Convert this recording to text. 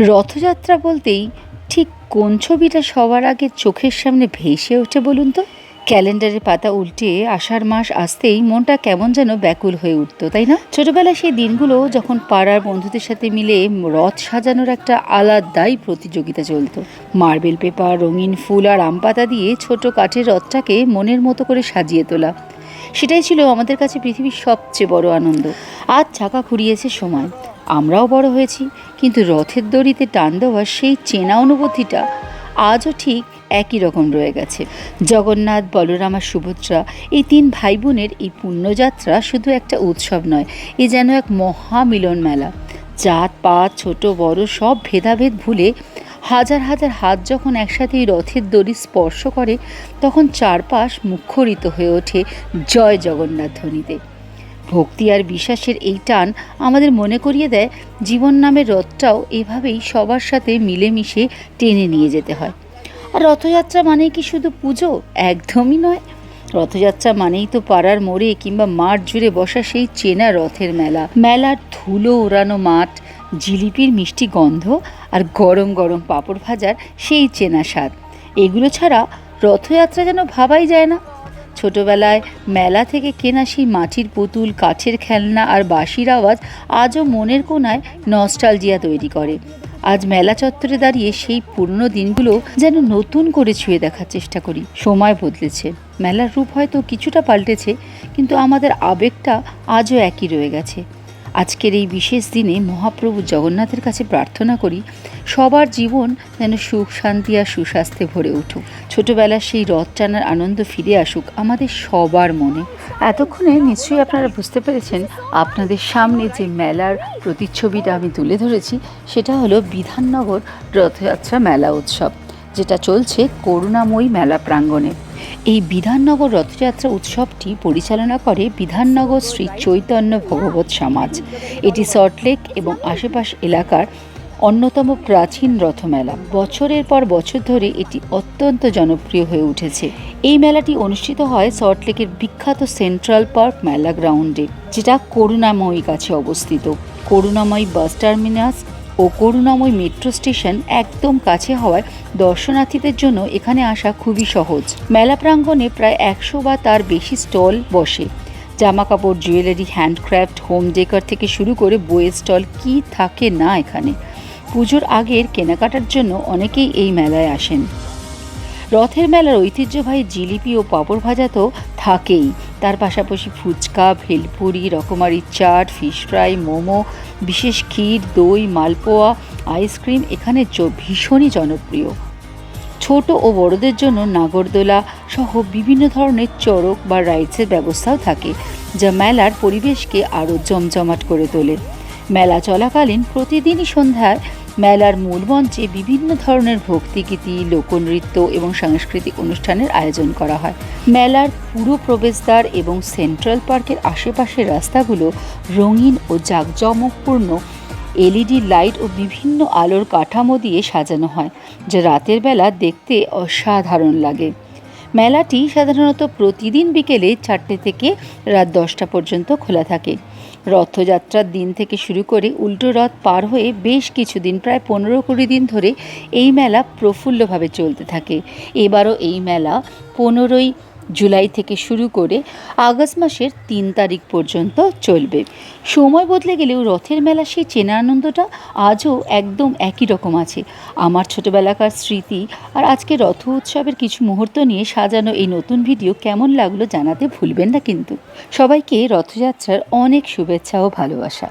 রথযাত্রা বলতেই ঠিক কোন ছবিটা সবার আগে চোখের সামনে ভেসে ওঠে বলুন তো? ক্যালেন্ডারের পাতা উল্টে আষাঢ় মাস আসতেই মনটা কেমন যেন ব্যাকুল হয়ে উঠত, তাই না? ছোটবেলায় সেই দিনগুলো যখন পাড়ার বন্ধুদের সাথে মিলে রথ সাজানোর একটা আলাদাই প্রতিযোগিতা চলতো। মার্বেল পেপার, রঙিন ফুল আর আম পাতা দিয়ে ছোট কাঠের রথটাকে মনের মতো করে সাজিয়ে তোলা, সেটাই ছিল আমাদের কাছে পৃথিবীর সবচেয়ে বড় আনন্দ। আজ চাকা ঘুরিয়েছে সময়, আমরাও বড় হয়েছি, কিন্তু রথের দড়িতে টান দেওয়ার সেই চেনা অনুভূতিটা আজও ঠিক একই রকম রয়ে গেছে। জগন্নাথ, বলরাম আর সুভদ্রা, এই তিন ভাই বোনের এই পুণ্যযাত্রা শুধু একটা উৎসব নয়, এ যেন এক মহামিলন মেলা। জাত পাত, ছোট বড় সব ভেদাভেদ ভুলে হাজার হাজার হাত যখন একসাথে এই রথের দড়ি স্পর্শ করে, তখন চারপাশ মুখরিত হয়ে ওঠে জয় জগন্নাথ ধ্বনিতে। ভক্তি আর বিশ্বাসের এই টান আমাদের মনে করিয়ে দেয় জীবন নামের রথটাও এভাবেই সবার সাথে মিলেমিশে টেনে নিয়ে যেতে হয়। আর রথযাত্রা মানেই কি শুধু পুজো? একদমই নয়। রথযাত্রা মানেই তো পাড়ার মোড়ে কিংবা মাঠ জুড়ে বসা সেই চেনা রথের মেলা, মেলার ধুলো ওড়ানো মাঠ, জিলিপির মিষ্টি গন্ধ আর গরম গরম পাঁপড় ভাজার সেই চেনা স্বাদ। এগুলো ছাড়া রথযাত্রা যেন ভাবাই যায় না। ছোটবেলায় মেলা থেকে কেনা সেই মাটির পুতুল, কাঠের খেলনা আর বাঁশির আওয়াজ আজও মনের কোণায় নস্টালজিয়া তৈরি করে। আজ মেলা চত্বরে দাঁড়িয়ে সেই পুরনো দিনগুলো যেন নতুন করে ছুঁয়ে দেখার চেষ্টা করি। সময় বদলেছে, মেলার রূপ হয়তো কিছুটা পাল্টেছে, কিন্তু আমাদের আবেগটা আজও একই রয়ে গেছে। আজকের এই বিশেষ দিনে মহাপ্রভু জগন্নাথের কাছে প্রার্থনা করি সবার জীবন যেন সুখ, শান্তি আর সুস্বাস্থ্যে ভরে উঠুক। ছোটবেলার সেই রথ টানার আনন্দ ফিরে আসুক আমাদের সবার মনে। এতক্ষণে নিশ্চয়ই আপনারা বুঝতে পেরেছেন আপনাদের সামনে যে মেলার প্রতিচ্ছবিটা আমি তুলে ধরেছি সেটা হলো বিধাননগর রথযাত্রা মেলা উৎসব, যেটা চলছে করুণাময়ী মেলা প্রাঙ্গণে। এই বিধাননগর রথযাত্রা উৎসবটি পরিচালনা করে বিধাননগর শ্রী চৈতন্য ভগবত সমাজ। এটি সল্টলেক এবং আশেপাশ এলাকার অন্যতম প্রাচীন রথমেলা। বছরের পর বছর ধরে এটি অত্যন্ত জনপ্রিয় হয়ে উঠেছে। এই মেলাটি অনুষ্ঠিত হয় সল্টলেকের বিখ্যাত সেন্ট্রাল পার্ক মেলা গ্রাউন্ডে, যেটা করুণাময়ী কাছে অবস্থিত। করুণাময়ী বাস টার্মিনাস ও করুণাময়ী মেট্রো স্টেশন একদম কাছে হওয়ায় দর্শনার্থীদের জন্য এখানে আসা খুবই সহজ। মেলা প্রাঙ্গণে প্রায় 100 বা তার বেশি স্টল বসে। জামা কাপড়, জুয়েলারি, হ্যান্ডক্রাফট, হোম ডেকর থেকে শুরু করে বইয়ের স্টল কি থাকে না এখানে। পুজোর আগের কেনাকাটার জন্য অনেকেই এই মেলায় আসেন। রথের মেলার ঐতিহ্যবাহী জিলিপি ও পাঁপড় ভাজা তো থাকেই, তার পাশাপাশি ফুচকা, ভেলপুরি, রকমারি চাট, ফিশ ফ্রাই, মোমো, বিশেষ ক্ষীর, দই, মালপোয়া, আইসক্রিম এখানে ভীষণই জনপ্রিয়। ছোট ও বড়দের জন্য নাগরদোলা সহ বিভিন্ন ধরনের চড়ক বা রাইডসের ব্যবস্থাও থাকে, যা মেলার পরিবেশকে আরও জমজমাট করে তোলে। মেলা চলাকালীন প্রতিদিনই সন্ধ্যায় মেলার মূল মঞ্চে বিভিন্ন ধরনের ভক্তিগীতি, লোকনৃত্য এবং সাংস্কৃতিক অনুষ্ঠানের আয়োজন করা হয়। মেলার পুরো প্রবেশদ্বার এবং সেন্ট্রাল পার্কের আশেপাশের রাস্তাগুলো রঙিন ও জাঁকজমকপূর্ণ এলইডি লাইট ও বিভিন্ন আলোর কাঠামো দিয়ে সাজানো হয়, যা রাতের বেলা দেখতে অসাধারণ লাগে। মেলাটি সাধারণত প্রতিদিন বিকেলে 4টে থেকে রাত 10টা পর্যন্ত খোলা থাকে। রথযাত্রার দিন থেকে শুরু করে উল্টো রথ পার হয়ে বেশ কিছুদিন, প্রায় 15-20 দিন ধরে এই মেলা প্রফুল্লভাবে চলতে থাকে। এবারও এই মেলা 15ই জুলাই থেকে শুরু করে আগস্ট মাসের 3 তারিখ পর্যন্ত চলবে। সময় বদলে গেলেও রথের মেলা সেই চেনা আনন্দটা আজও একদম একই রকম আছে। আমার ছোটোবেলাকার স্মৃতি আর আজকে রথ উৎসবের কিছু মুহূর্ত নিয়ে সাজানো এই নতুন ভিডিও কেমন লাগলো জানাতে ভুলবেন না কিন্তু। সবাইকে রথযাত্রার অনেক শুভেচ্ছা ও ভালোবাসা।